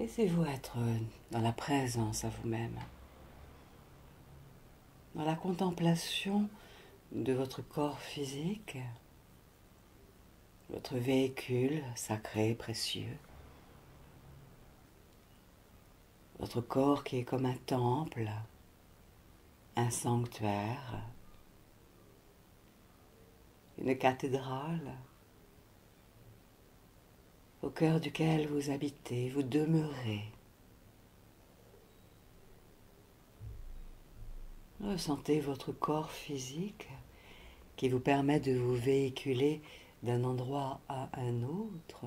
Laissez-vous être dans la présence à vous-même, dans la contemplation de votre corps physique, votre véhicule sacré, précieux, votre corps qui est comme un temple, un sanctuaire, une cathédrale, au cœur duquel vous habitez, vous demeurez. Ressentez votre corps physique qui vous permet de vous véhiculer d'un endroit à un autre.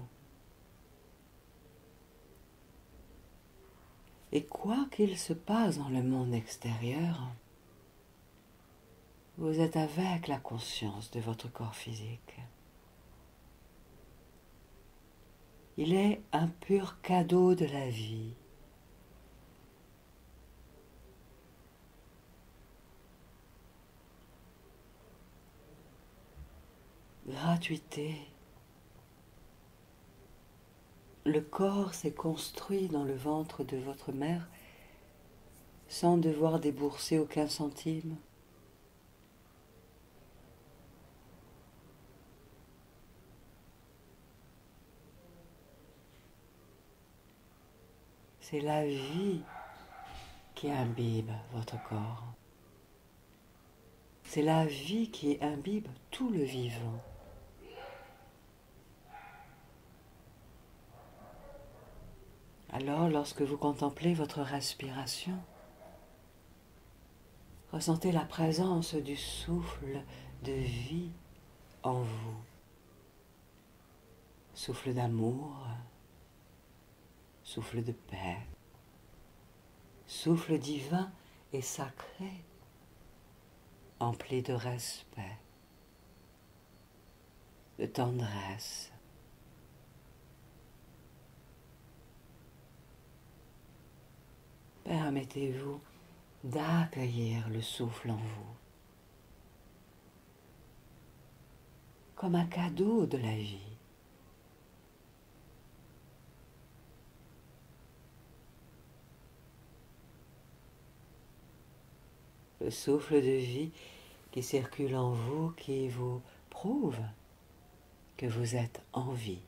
Et quoi qu'il se passe dans le monde extérieur, vous êtes avec la conscience de votre corps physique. Il est un pur cadeau de la vie. Gratuité. Le corps s'est construit dans le ventre de votre mère sans devoir débourser aucun centime. C'est la vie qui imbibe votre corps. C'est la vie qui imbibe tout le vivant. Alors, lorsque vous contemplez votre respiration, ressentez la présence du souffle de vie en vous. Souffle d'amour, souffle de paix, souffle divin et sacré, empli de respect, de tendresse. Permettez-vous d'accueillir le souffle en vous comme un cadeau de la vie. Le souffle de vie qui circule en vous, qui vous prouve que vous êtes en vie,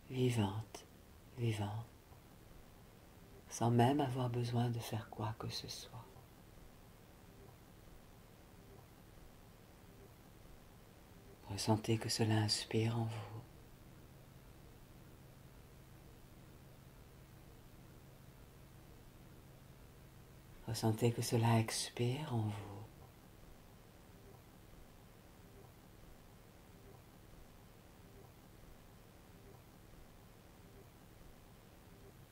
vivante, vivant, sans même avoir besoin de faire quoi que ce soit. Ressentez que cela inspire en vous. Ressentez que cela expire en vous.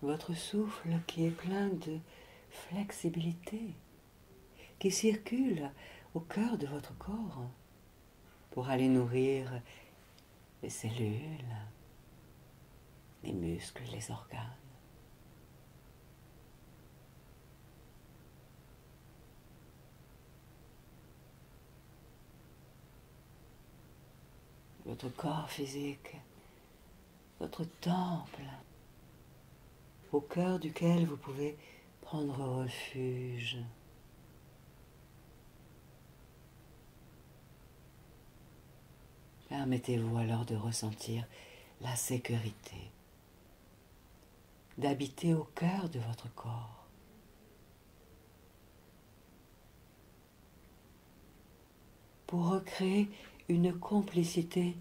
Votre souffle qui est plein de flexibilité, qui circule au cœur de votre corps pour aller nourrir les cellules, les muscles, les organes. Votre corps physique, votre temple, au cœur duquel vous pouvez prendre refuge. Permettez-vous alors de ressentir la sécurité, d'habiter au cœur de votre corps. Pour recréer une complicité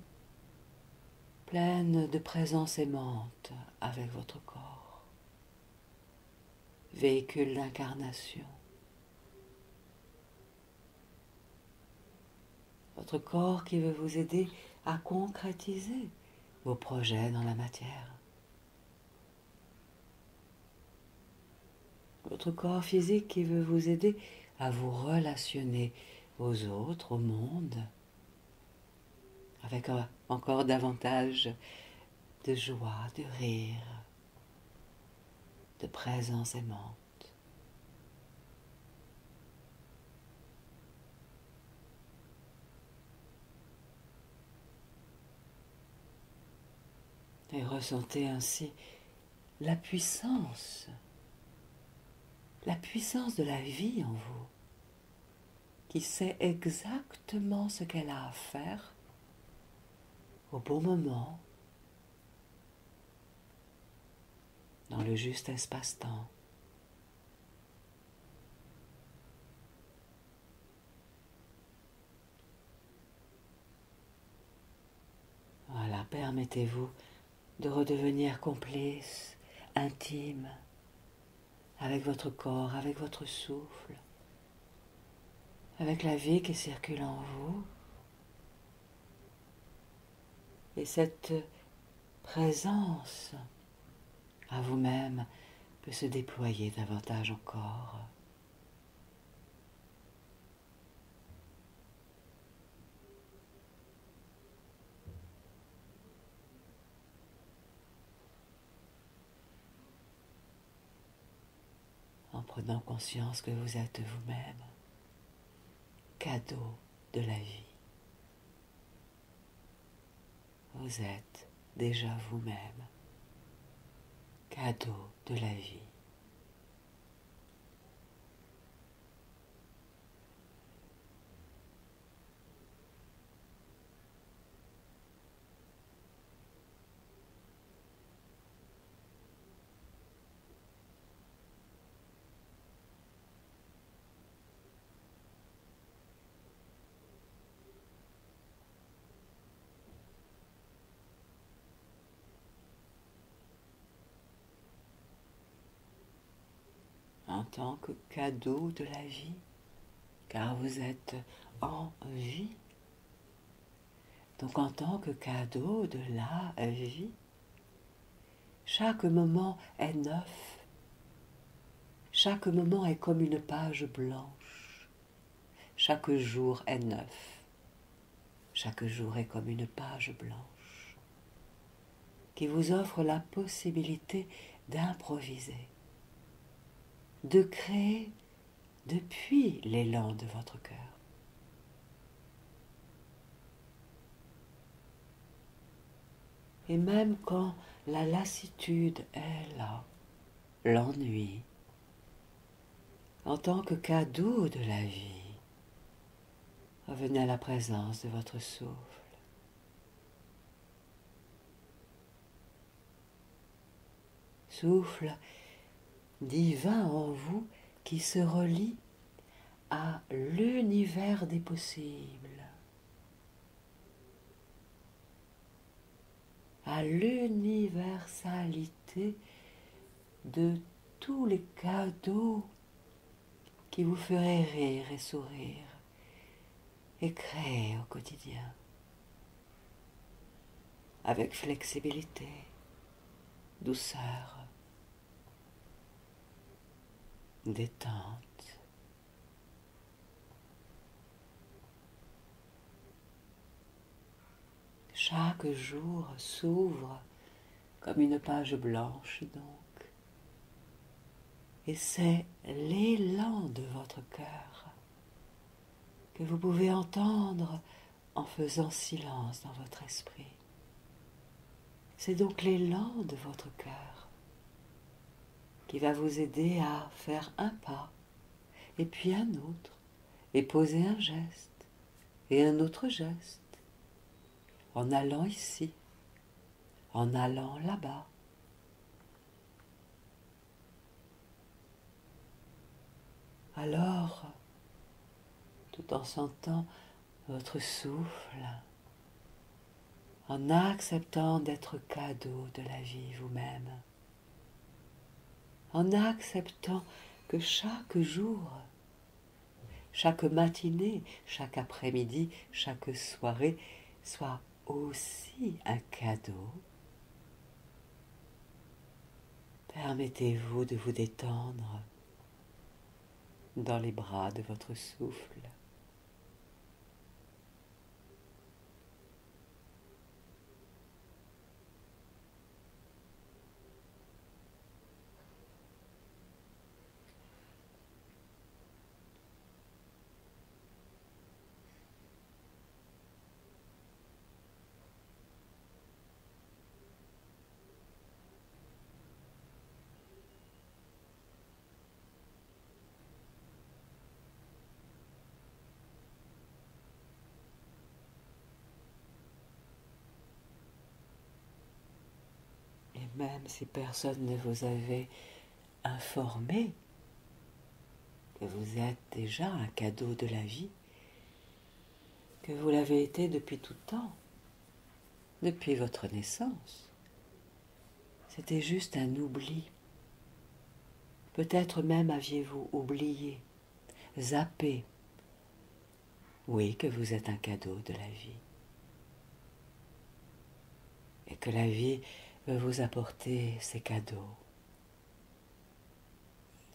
pleine de présence aimante avec votre corps, véhicule d'incarnation. Votre corps qui veut vous aider à concrétiser vos projets dans la matière. Votre corps physique qui veut vous aider à vous relationner aux autres, au monde, avec encore davantage de joie, de rire, de présence aimante. Et ressentez ainsi la puissance de la vie en vous, qui sait exactement ce qu'elle a à faire au bon moment, dans le juste espace-temps. Voilà, permettez-vous de redevenir complice, intime, avec votre corps, avec votre souffle, avec la vie qui circule en vous. Et cette présence à vous-même peut se déployer davantage encore. En prenant conscience que vous êtes vous-même, cadeau de la vie. Vous êtes déjà vous-même, cadeau de la vie. En tant que cadeau de la vie, car vous êtes en vie. Donc en tant que cadeau de la vie, chaque moment est neuf, chaque moment est comme une page blanche, chaque jour est neuf, chaque jour est comme une page blanche, qui vous offre la possibilité d'improviser, de créer depuis l'élan de votre cœur. Et même quand la lassitude est là, l'ennui, en tant que cadeau de la vie, revenez à la présence de votre souffle. Souffle divin en vous qui se relie à l'univers des possibles, à l'universalité de tous les cadeaux qui vous feraient rire et sourire et créer au quotidien avec flexibilité, douceur, détente. Chaque jour s'ouvre comme une page blanche donc, et c'est l'élan de votre cœur que vous pouvez entendre en faisant silence dans votre esprit. C'est donc l'élan de votre cœur qui va vous aider à faire un pas, et puis un autre, et poser un geste, et un autre geste, en allant ici, en allant là-bas. Alors, tout en sentant votre souffle, en acceptant d'être cadeau de la vie vous-même, en acceptant que chaque jour, chaque matinée, chaque après-midi, chaque soirée soit aussi un cadeau, permettez-vous de vous détendre dans les bras de votre souffle. même si personne ne vous avait informé que vous êtes déjà un cadeau de la vie, que vous l'avez été depuis tout temps, depuis votre naissance. C'était juste un oubli. Peut-être même aviez-vous oublié, zappé, oui, que vous êtes un cadeau de la vie. Et que la vie veut vous apporter ces cadeaux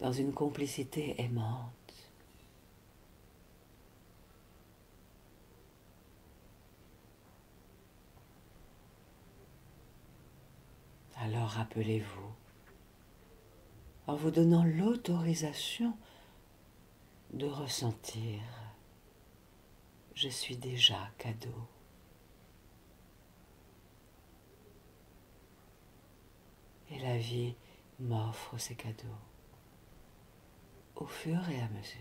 dans une complicité aimante. Alors rappelez-vous, en vous donnant l'autorisation de ressentir, je suis déjà cadeau. Et la vie m'offre ces cadeaux au fur et à mesure.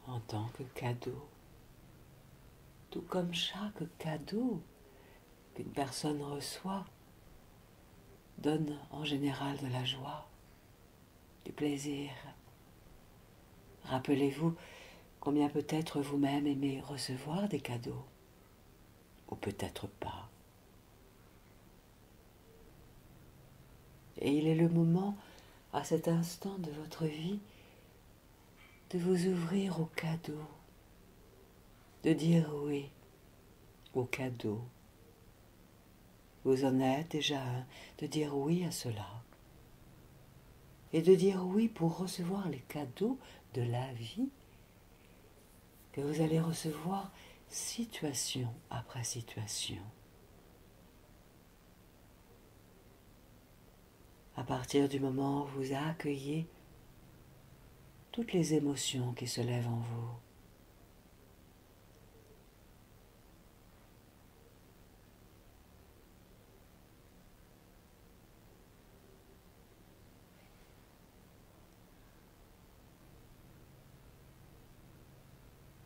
En tant que cadeau, tout comme chaque cadeau qu'une personne reçoit donne en général de la joie, du plaisir. Rappelez-vous combien peut-être vous-même aimez recevoir des cadeaux, ou peut-être pas. Et il est le moment, à cet instant de votre vie, de vous ouvrir aux cadeaux, de dire oui aux cadeaux. Vous en êtes déjà un, de dire oui à cela. Et de dire oui pour recevoir les cadeaux de la vie que vous allez recevoir situation après situation. À partir du moment où vous accueillez toutes les émotions qui se lèvent en vous,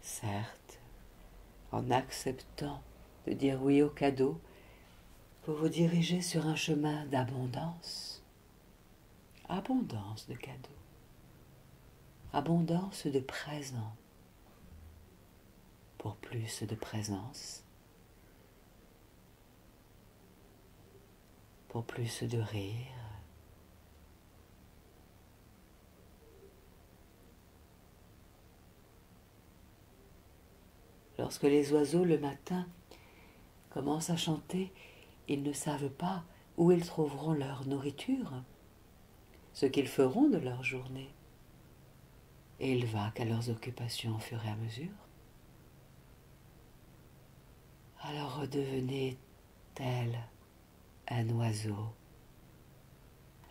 certes, en acceptant de dire oui aux cadeaux, vous vous dirigez sur un chemin d'abondance, abondance de cadeaux, abondance de présents, pour plus de présence, pour plus de rire, lorsque les oiseaux le matin commencent à chanter, ils ne savent pas où ils trouveront leur nourriture, ce qu'ils feront de leur journée. Et ils vaquent à leurs occupations au fur et à mesure. Alors redevenez tel un oiseau,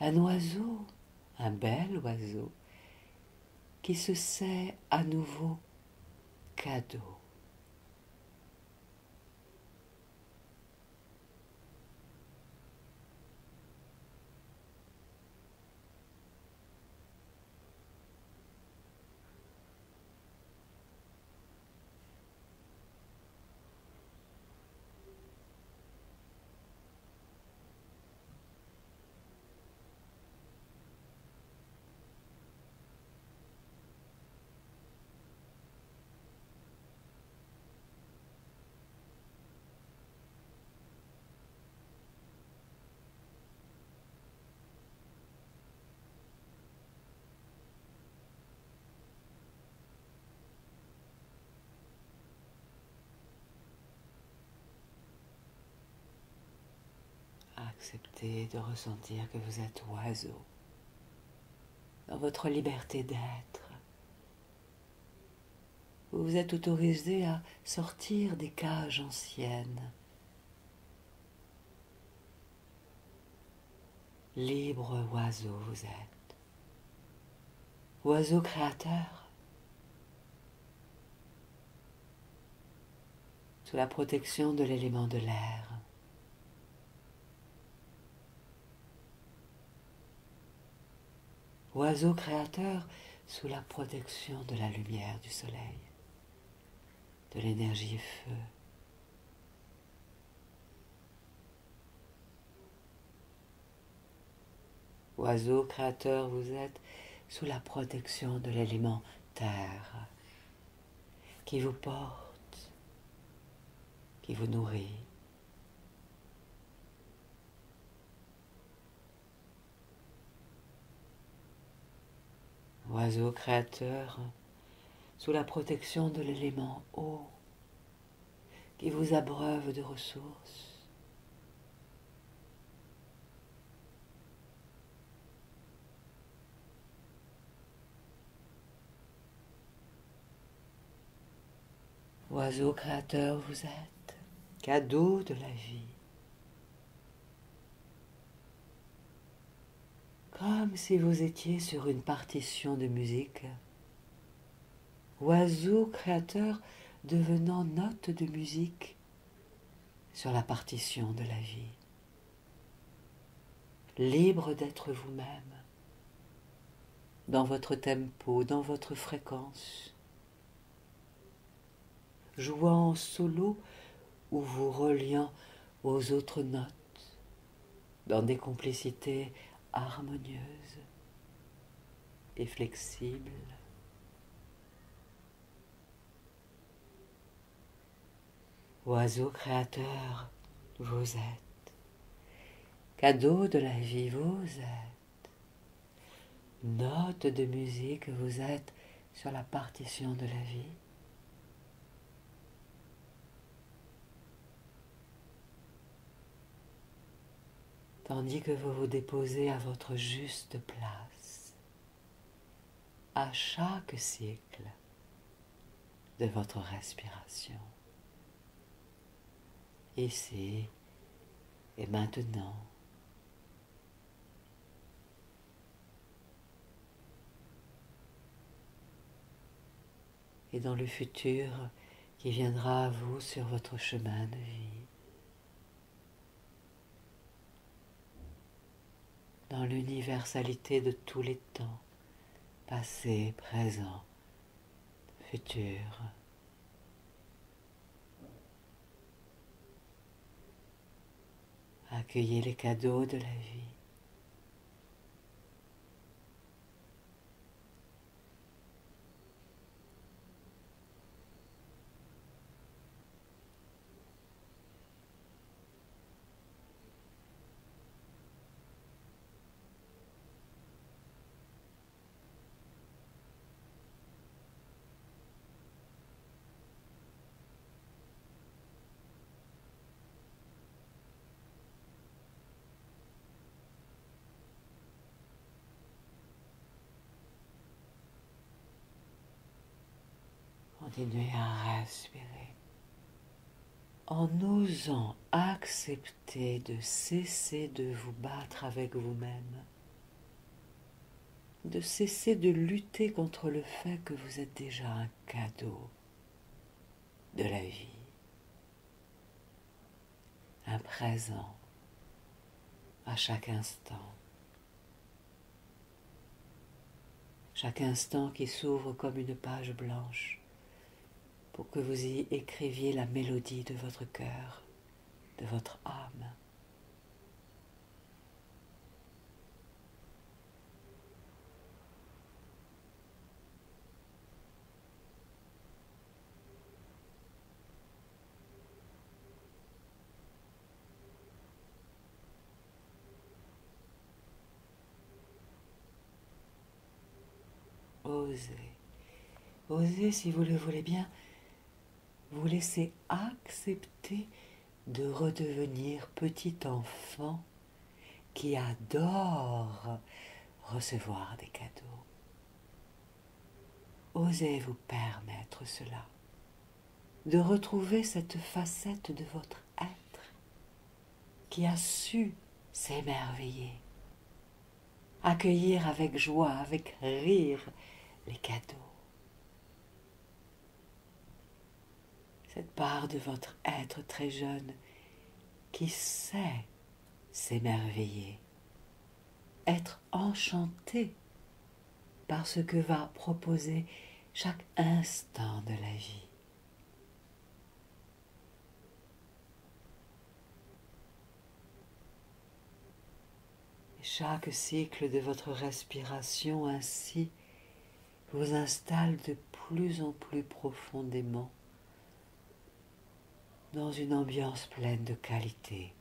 un bel oiseau, qui se sait à nouveau cadeau. Acceptez de ressentir que vous êtes oiseau, dans votre liberté d'être. Vous vous êtes autorisé à sortir des cages anciennes, libre oiseau vous êtes, oiseau créateur, sous la protection de l'élément de l'air. Oiseau créateur sous la protection de la lumière du soleil, de l'énergie feu. Oiseau créateur vous êtes sous la protection de l'élément terre, qui vous porte, qui vous nourrit. Oiseau créateur, sous la protection de l'élément eau, qui vous abreuve de ressources. Oiseau créateur vous êtes, cadeau de la vie. Comme si vous étiez sur une partition de musique. Oiseau créateur devenant note de musique sur la partition de la vie. Libre d'être vous-même, dans votre tempo, dans votre fréquence, jouant en solo ou vous reliant aux autres notes, dans des complicités harmonieuses et flexibles. Oiseau créateur, vous êtes. Cadeau de la vie, vous êtes. Note de musique, vous êtes sur la partition de la vie. Tandis que vous vous déposez à votre juste place, à chaque cycle de votre respiration. Ici et maintenant. Et dans le futur qui viendra à vous sur votre chemin de vie. Dans l'universalité de tous les temps, passé, présent, futur. Accueillez les cadeaux de la vie. Continuez à respirer en osant accepter de cesser de vous battre avec vous-même, de cesser de lutter contre le fait que vous êtes déjà un cadeau de la vie, un présent à chaque instant qui s'ouvre comme une page blanche, pour que vous y écriviez la mélodie de votre cœur, de votre âme. Osez, osez si vous le voulez bien, vous laissez accepter de redevenir petit enfant qui adore recevoir des cadeaux. Osez vous permettre cela, de retrouver cette facette de votre être qui a su s'émerveiller accueillir avec joie, avec rire les cadeaux. Cette part de votre être très jeune qui sait s'émerveiller, être enchanté par ce que va proposer chaque instant de la vie. Et chaque cycle de votre respiration ainsi vous installe de plus en plus profondément dans une ambiance pleine de qualité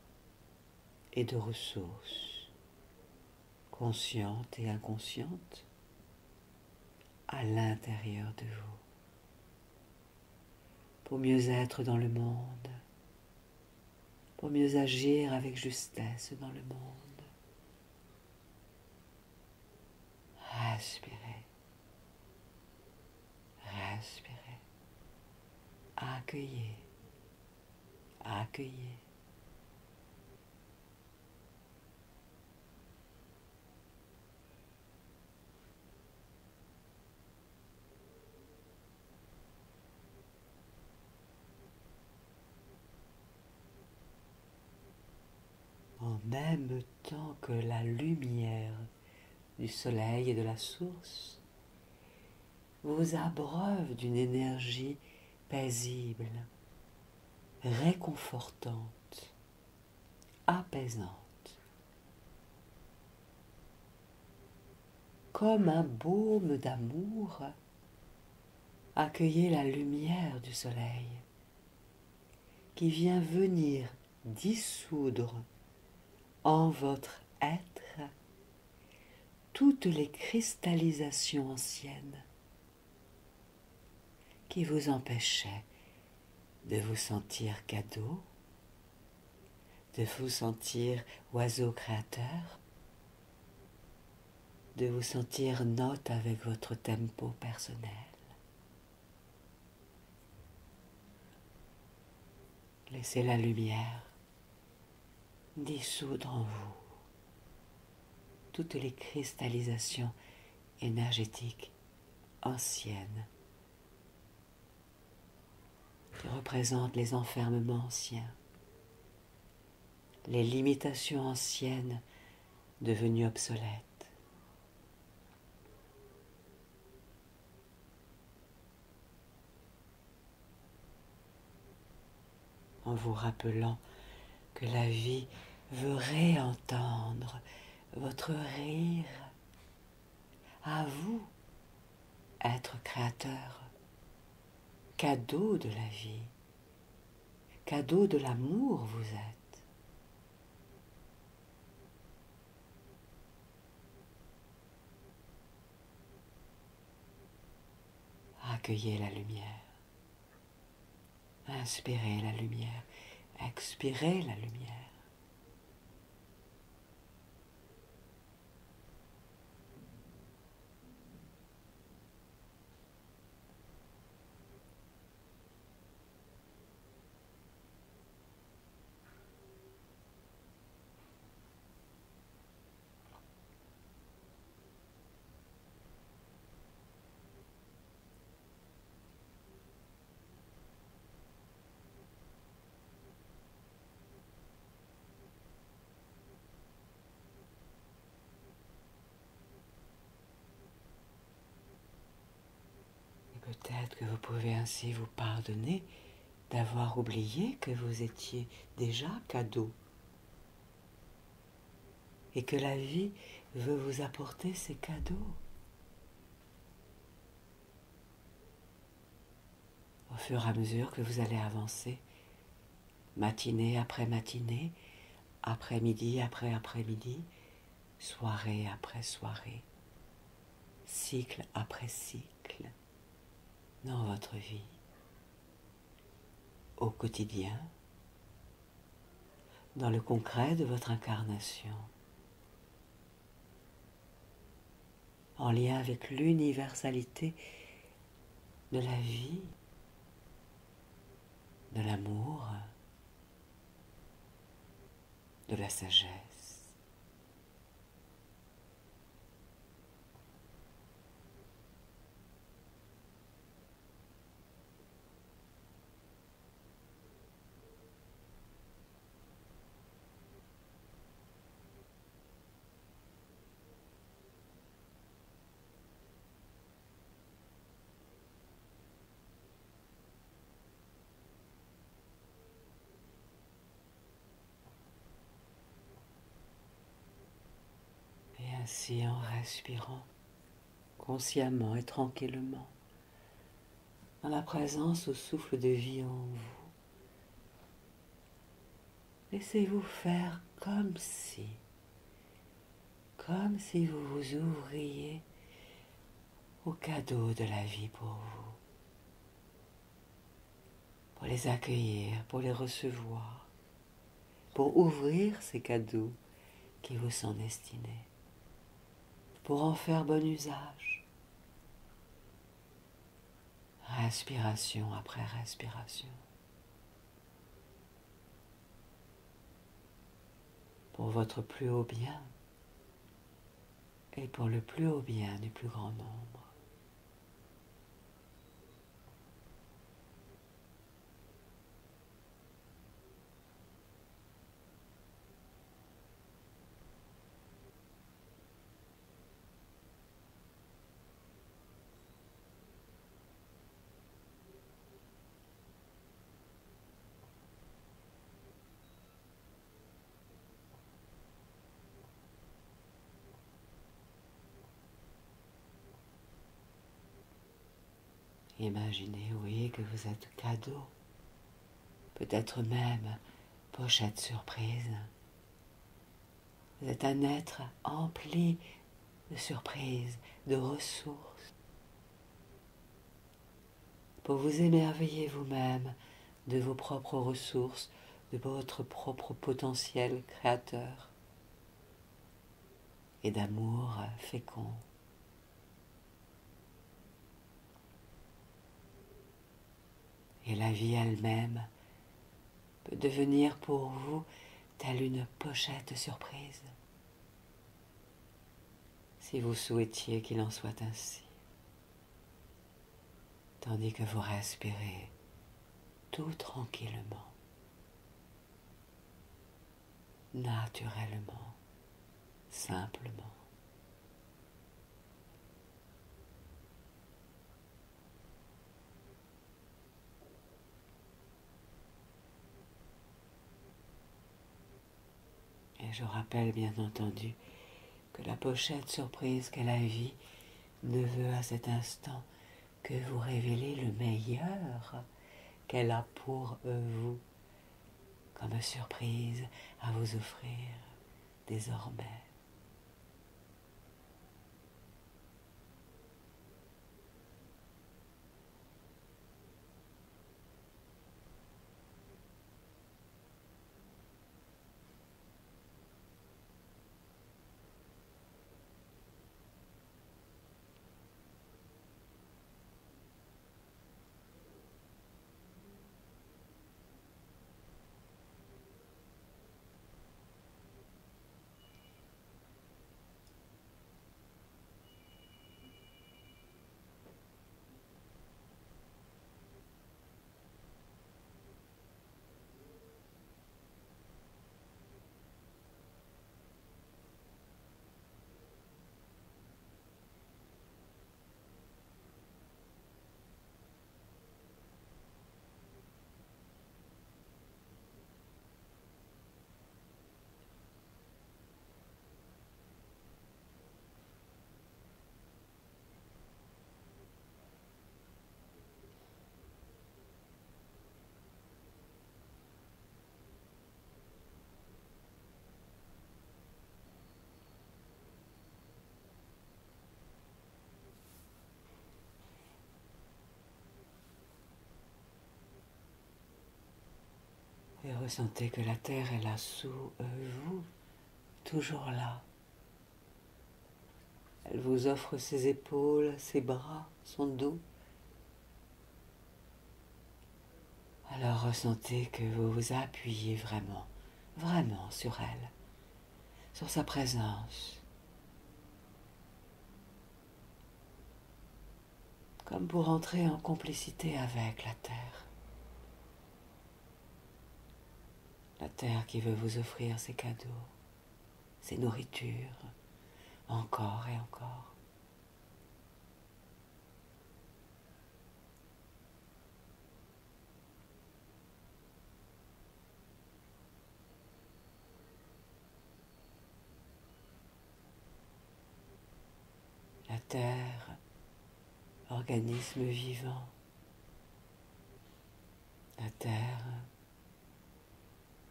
et de ressources, conscientes et inconscientes, à l'intérieur de vous, pour mieux être dans le monde, pour mieux agir avec justesse dans le monde. Respirez, respirez, accueillez, accueillez. En même temps que la lumière du soleil et de la source vous abreuve d'une énergie paisible, réconfortante, apaisante, comme un baume d'amour. Accueillez la lumière du soleil qui vient venir dissoudre en votre être toutes les cristallisations anciennes qui vous empêchaient de vous sentir cadeau, de vous sentir oiseau créateur, de vous sentir note avec votre tempo personnel. Laissez la lumière dissoudre en vous toutes les cristallisations énergétiques anciennes qui représentent les enfermements anciens, les limitations anciennes devenues obsolètes. En vous rappelant que la vie veut réentendre votre rire, à vous, être créateur, cadeau de la vie, cadeau de l'amour vous êtes. Accueillez la lumière, inspirez la lumière, expirez la lumière. Peut-être que vous pouvez ainsi vous pardonner d'avoir oublié que vous étiez déjà cadeau et que la vie veut vous apporter ces cadeaux. Au fur et à mesure que vous allez avancer, matinée après matinée, après-midi après après-midi, soirée après soirée, cycle après cycle, dans votre vie, au quotidien, dans le concret de votre incarnation, en lien avec l'universalité de la vie, de l'amour, de la sagesse. Ainsi, en respirant consciemment et tranquillement, dans la présence au souffle de vie en vous, laissez-vous faire comme si vous vous ouvriez aux cadeaux de la vie pour vous, pour les accueillir, pour les recevoir, pour ouvrir ces cadeaux qui vous sont destinés, pour en faire bon usage, respiration après respiration, pour votre plus haut bien et pour le plus haut bien du plus grand nombre. Imaginez, oui, que vous êtes cadeau, peut-être même pochette surprise. Vous êtes un être empli de surprises, de ressources, pour vous émerveiller vous-même de vos propres ressources, de votre propre potentiel créateur et d'amour fécond. Et la vie elle-même peut devenir pour vous telle une pochette surprise, si vous souhaitiez qu'il en soit ainsi, tandis que vous respirez tout tranquillement, naturellement, simplement. Et je rappelle bien entendu que la pochette surprise qu'est la vie ne veut à cet instant que vous révéler le meilleur qu'elle a pour vous comme surprise à vous offrir désormais. Et ressentez que la terre est là sous vous, toujours là. Elle vous offre ses épaules, ses bras, son dos. Alors ressentez que vous vous appuyez vraiment, vraiment sur elle, sur sa présence, comme pour entrer en complicité avec la terre. La terre qui veut vous offrir ses cadeaux, ses nourritures, encore et encore. terre, organisme vivant. La terre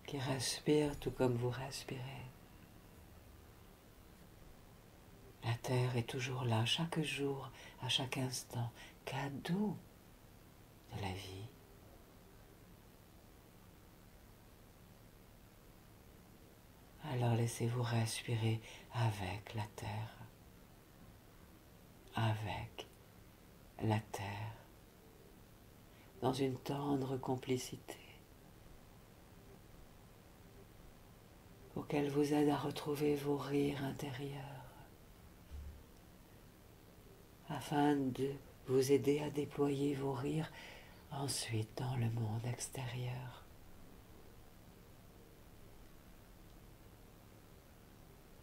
qui respire tout comme vous respirez. La terre est toujours là, chaque jour, à chaque instant, cadeau de la vie. Alors laissez-vous respirer avec la terre, avec la terre, dans une tendre complicité pour qu'elle vous aide à retrouver vos rires intérieurs, afin de vous aider à déployer vos rires ensuite dans le monde extérieur.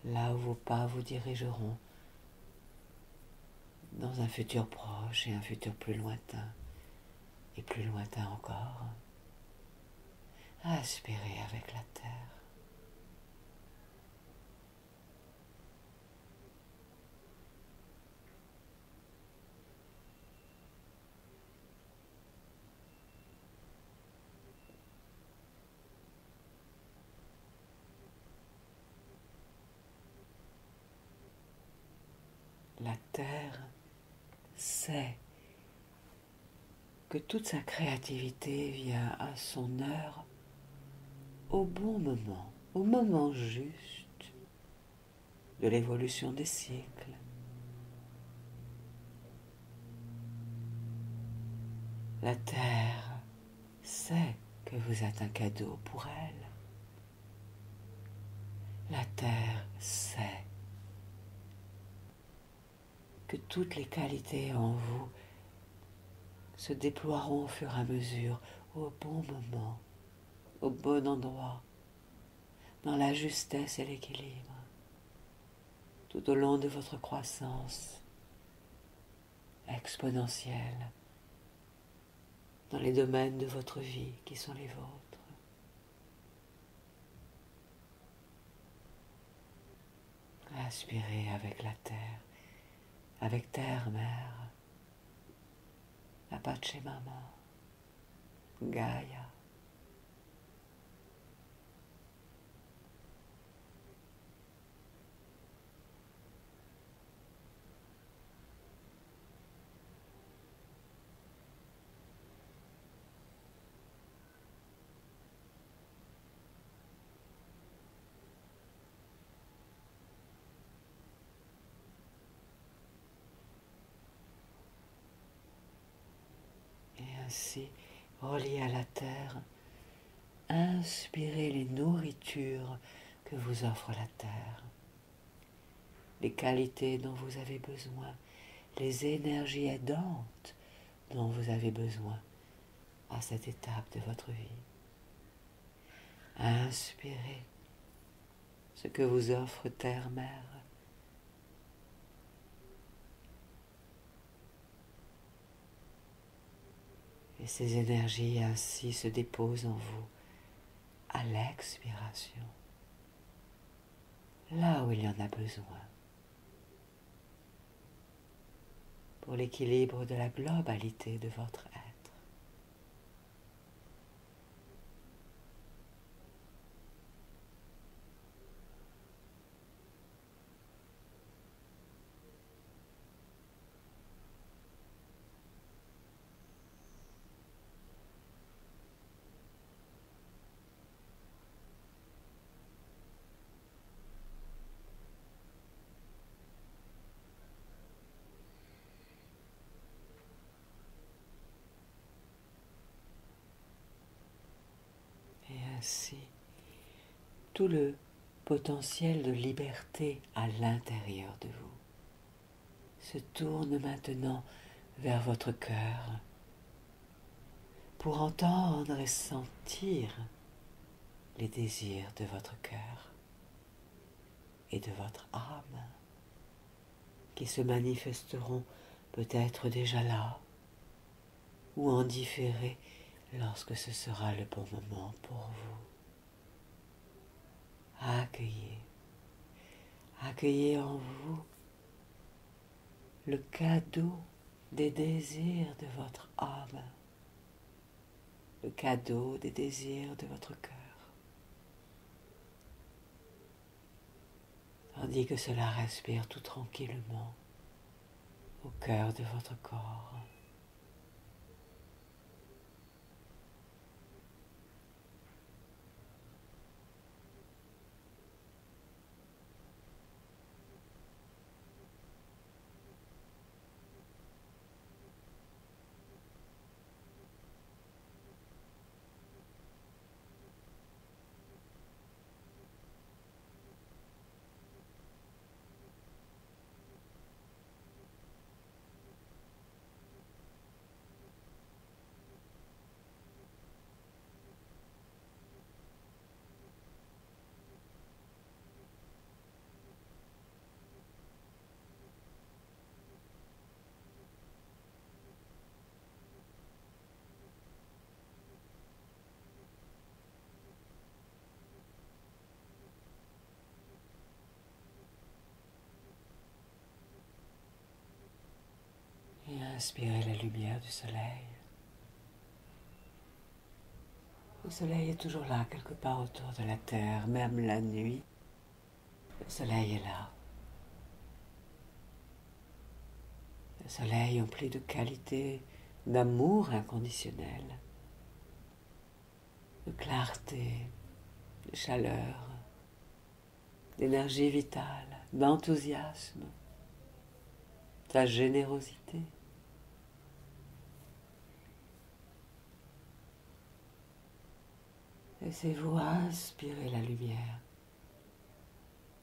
Là où vos pas vous dirigeront, dans un futur proche et un futur plus lointain, et plus lointain encore. Aspirez avec la terre. La terre sait que toute sa créativité vient à son heure, au bon moment, au moment juste de l'évolution des siècles. La terre sait que vous êtes un cadeau pour elle. La terre sait que toutes les qualités en vous se déploieront au fur et à mesure, au bon moment, au bon endroit, dans la justesse et l'équilibre, tout au long de votre croissance exponentielle, dans les domaines de votre vie qui sont les vôtres. Aspirez avec la terre, avec terre-mère, la Pachamama, Gaïa. Ainsi, relié à la terre, inspirez les nourritures que vous offre la terre, les qualités dont vous avez besoin, les énergies aidantes dont vous avez besoin à cette étape de votre vie. Inspirez ce que vous offre Terre-Mère. Et ces énergies ainsi se déposent en vous à l'expiration, là où il y en a besoin, pour l'équilibre de la globalité de votre être. Et ainsi, tout le potentiel de liberté à l'intérieur de vous se tourne maintenant vers votre cœur pour entendre et sentir les désirs de votre cœur et de votre âme qui se manifesteront peut-être déjà là ou en différé lorsque ce sera le bon moment pour vous. Accueillez en vous le cadeau des désirs de votre âme, le cadeau des désirs de votre cœur. Tandis que cela respire tout tranquillement au cœur de votre corps. Et inspirez la lumière du soleil. Le soleil est toujours là, quelque part autour de la terre, même la nuit. Le soleil est là. Le soleil empli de qualité, d'amour inconditionnel, de clarté, de chaleur, d'énergie vitale, d'enthousiasme, de générosité. Laissez-vous inspirer la lumière,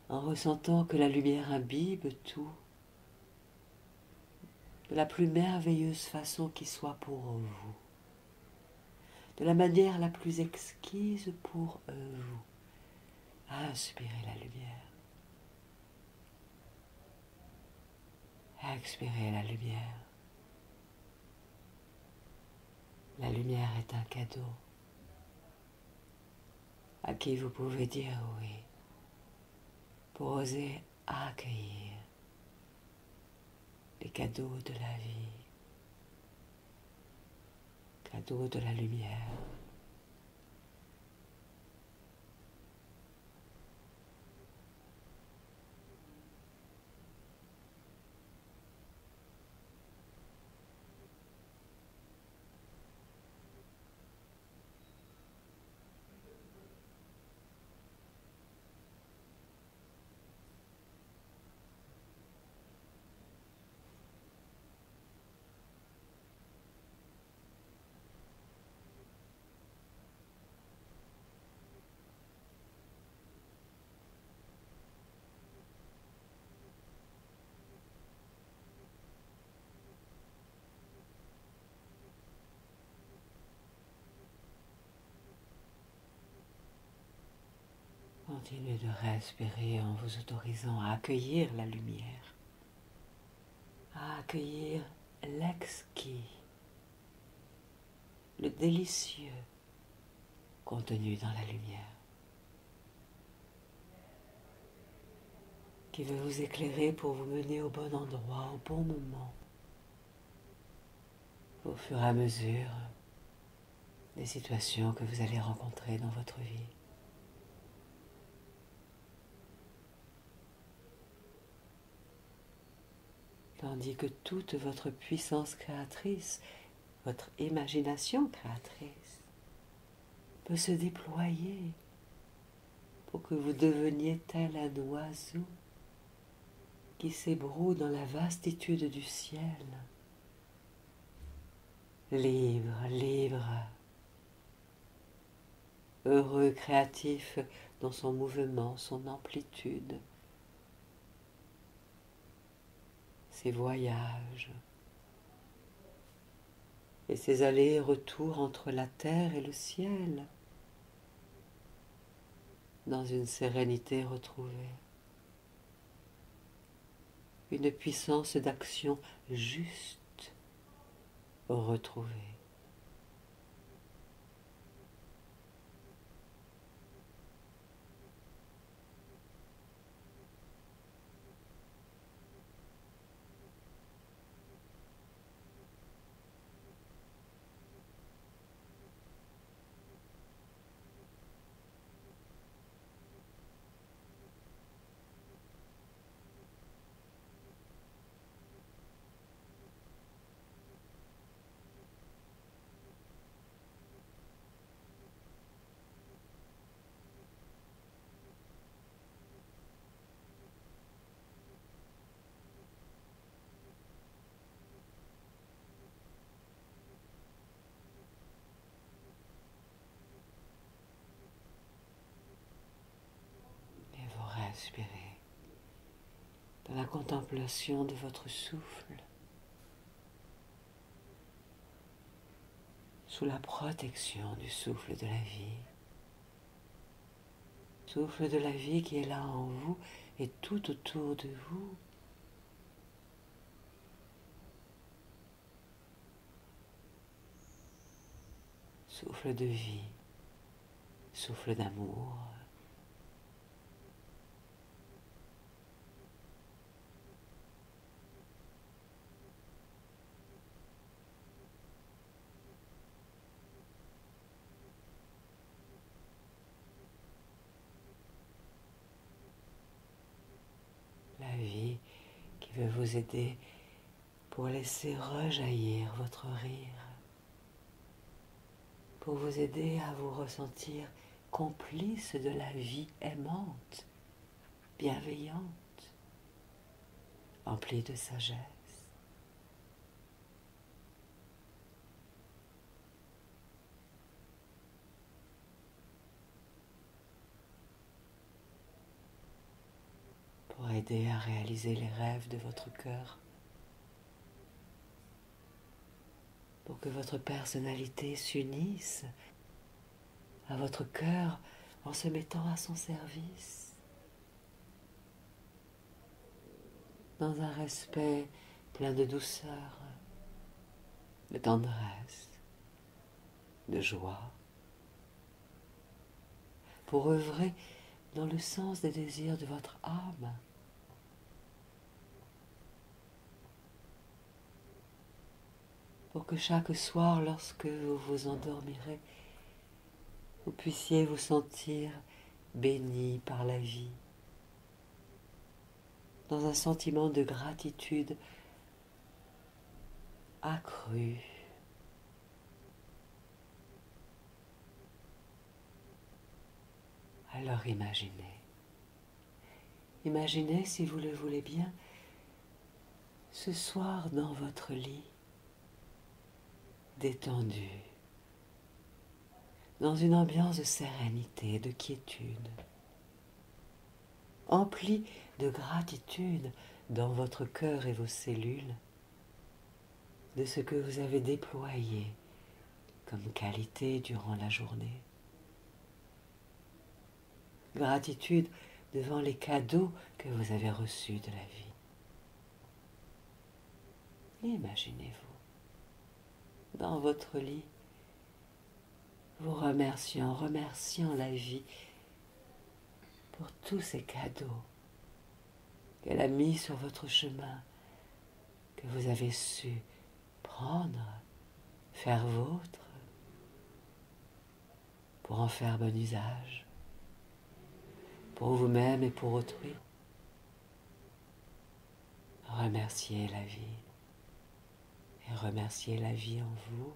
en ressentant que la lumière imbibe tout, de la plus merveilleuse façon qui soit pour vous, de la manière la plus exquise pour vous. Inspirez la lumière. Expirez la lumière. La lumière est un cadeau à qui vous pouvez dire oui pour oser accueillir les cadeaux de la vie, cadeaux de la lumière. Continuez de respirer en vous autorisant à accueillir la lumière, à accueillir l'exquis, le délicieux contenu dans la lumière, qui veut vous éclairer pour vous mener au bon endroit, au bon moment, au fur et à mesure des situations que vous allez rencontrer dans votre vie. Tandis que toute votre puissance créatrice, votre imagination créatrice, peut se déployer pour que vous deveniez tel un oiseau qui s'ébroue dans la vastitude du ciel, libre, libre, heureux, créatif dans son mouvement, son amplitude, ses voyages et ses allers-retours entre la terre et le ciel, dans une sérénité retrouvée, une puissance d'action juste retrouvée. respirer dans la contemplation de votre souffle, sous la protection du souffle de la vie. Souffle de la vie qui est là en vous et tout autour de vous. Souffle de vie, souffle d'amour. La vie qui veut vous aider pour laisser rejaillir votre rire, pour vous aider à vous ressentir complice de la vie aimante, bienveillante, emplie de sagesse. Pour aider à réaliser les rêves de votre cœur, pour que votre personnalité s'unisse à votre cœur en se mettant à son service, dans un respect plein de douceur, de tendresse, de joie, pour œuvrer dans le sens des désirs de votre âme. Pour que chaque soir, lorsque vous vous endormirez, vous puissiez vous sentir béni par la vie, dans un sentiment de gratitude accru. Alors imaginez si vous le voulez bien, ce soir dans votre lit, détendu, dans une ambiance de sérénité, de quiétude, empli de gratitude dans votre cœur et vos cellules, de ce que vous avez déployé comme qualité durant la journée. Gratitude devant les cadeaux que vous avez reçus de la vie. Imaginez-vous, dans votre lit, vous remerciant la vie pour tous ces cadeaux qu'elle a mis sur votre chemin, que vous avez su prendre, faire vôtre, pour en faire bon usage, pour vous-même et pour autrui. Remerciez la vie et remerciez la vie en vous.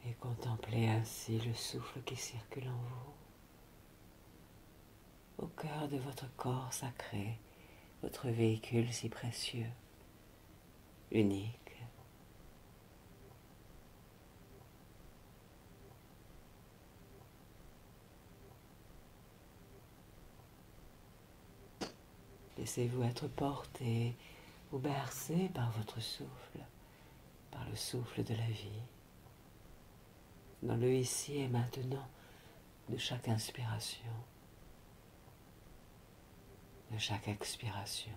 Et contemplez ainsi le souffle qui circule en vous, au cœur de votre corps sacré, votre véhicule si précieux, unique. Laissez-vous être porté ou bercé par votre souffle, par le souffle de la vie, dans le ici et maintenant de chaque inspiration, de chaque expiration.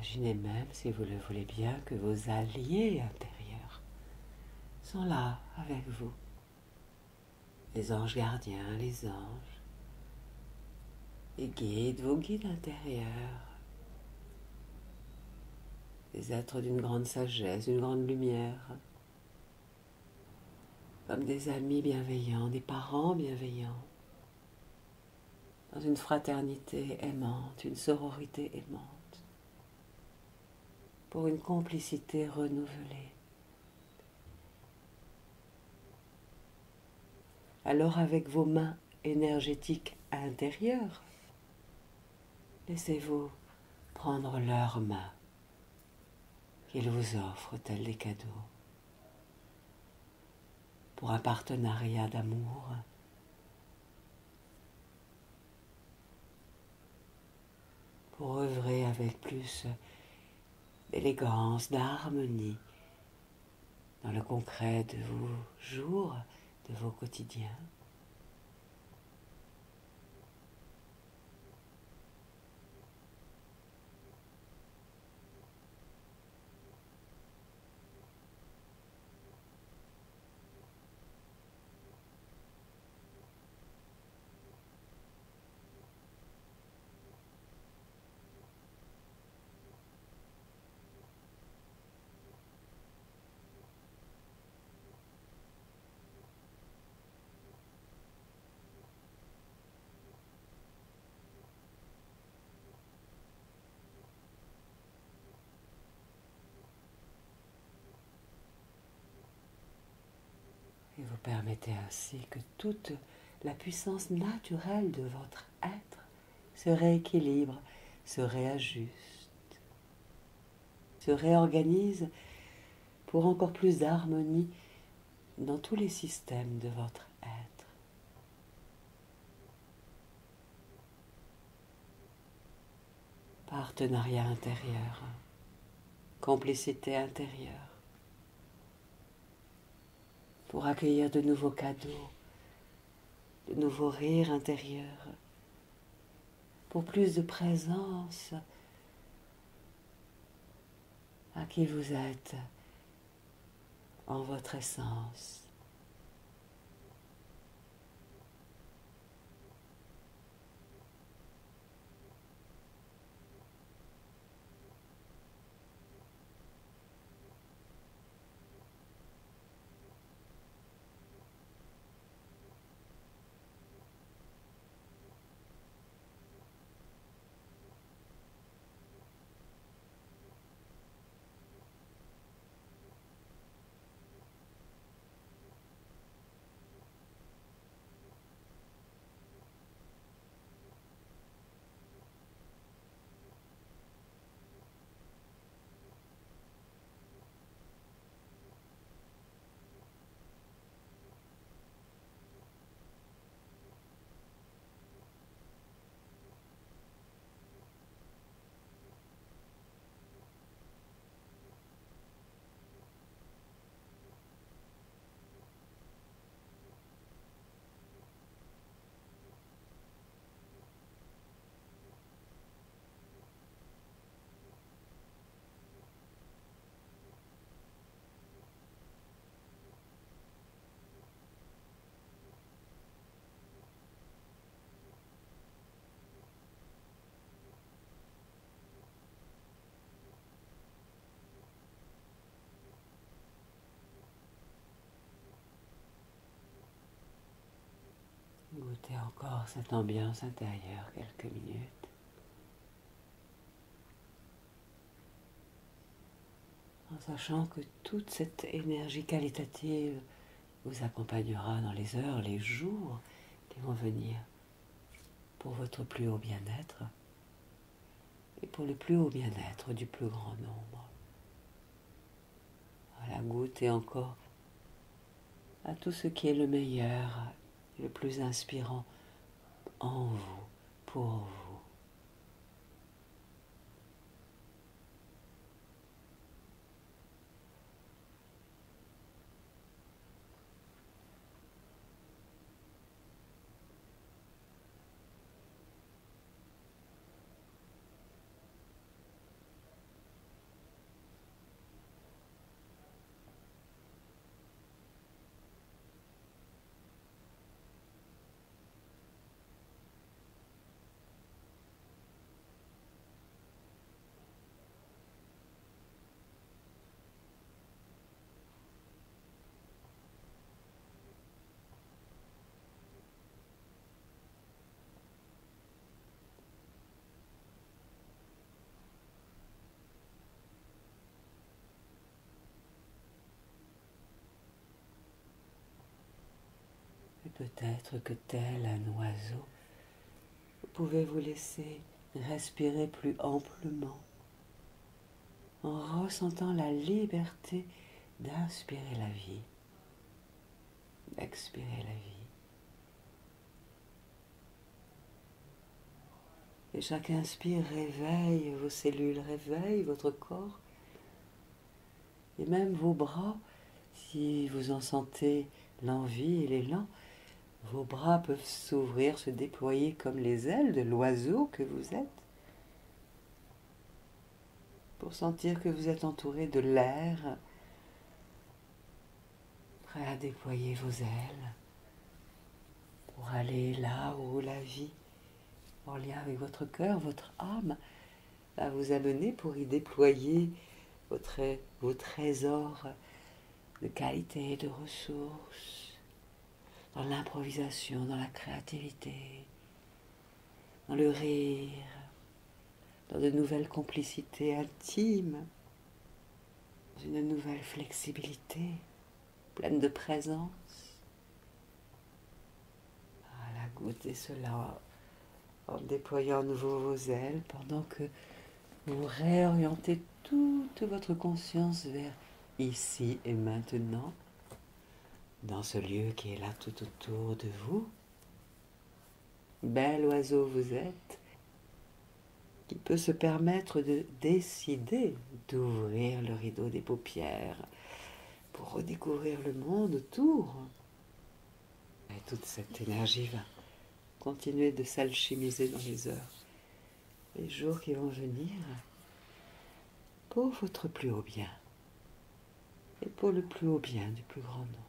Imaginez même, si vous le voulez bien, que vos alliés intérieurs sont là avec vous. Les anges gardiens, les anges, les guides, vos guides intérieurs, des êtres d'une grande sagesse, d'une grande lumière, comme des amis bienveillants, des parents bienveillants, dans une fraternité aimante, une sororité aimante, pour une complicité renouvelée. Alors avec vos mains énergétiques intérieures, laissez-vous prendre leurs mains qu'ils vous offrent tels des cadeaux pour un partenariat d'amour, pour œuvrer avec plus d'élégance, d'harmonie dans le concret de vos jours, de vos quotidiens. Et vous permettez ainsi que toute la puissance naturelle de votre être se rééquilibre, se réajuste, se réorganise pour encore plus d'harmonie dans tous les systèmes de votre être. Partenariat intérieur, complicité intérieure, pour accueillir de nouveaux cadeaux, de nouveaux rires intérieurs, pour plus de présence à qui vous êtes en votre essence. Goûtez encore cette ambiance intérieure quelques minutes. En sachant que toute cette énergie qualitative vous accompagnera dans les heures, les jours qui vont venir pour votre plus haut bien-être et pour le plus haut bien-être du plus grand nombre. Voilà, goûtez encore à tout ce qui est le meilleur, le plus inspirant en vous, pour vous. peut-être que tel un oiseau, vous pouvez vous laisser respirer plus amplement, en ressentant la liberté d'inspirer la vie, d'expirer la vie. Et chaque inspire réveille vos cellules, réveille votre corps, et même vos bras, si vous en sentez l'envie et l'élan, vos bras peuvent s'ouvrir, se déployer comme les ailes de l'oiseau que vous êtes, pour sentir que vous êtes entouré de l'air, prêt à déployer vos ailes, pour aller là où la vie, en lien avec votre cœur, votre âme, va vous amener pour y déployer vos trésors de qualité, de ressources, dans l'improvisation, dans la créativité, dans le rire, dans de nouvelles complicités intimes, dans une nouvelle flexibilité, pleine de présence. Voilà, goûtez cela en déployant à nouveau vos ailes pendant que vous réorientez toute votre conscience vers ici et maintenant, dans ce lieu qui est là tout autour de vous. Bel oiseau vous êtes, qui peut se permettre de décider d'ouvrir le rideau des paupières pour redécouvrir le monde autour. Et toute cette énergie va continuer de s'alchimiser dans les heures, les jours qui vont venir, pour votre plus haut bien et pour le plus haut bien du plus grand nombre.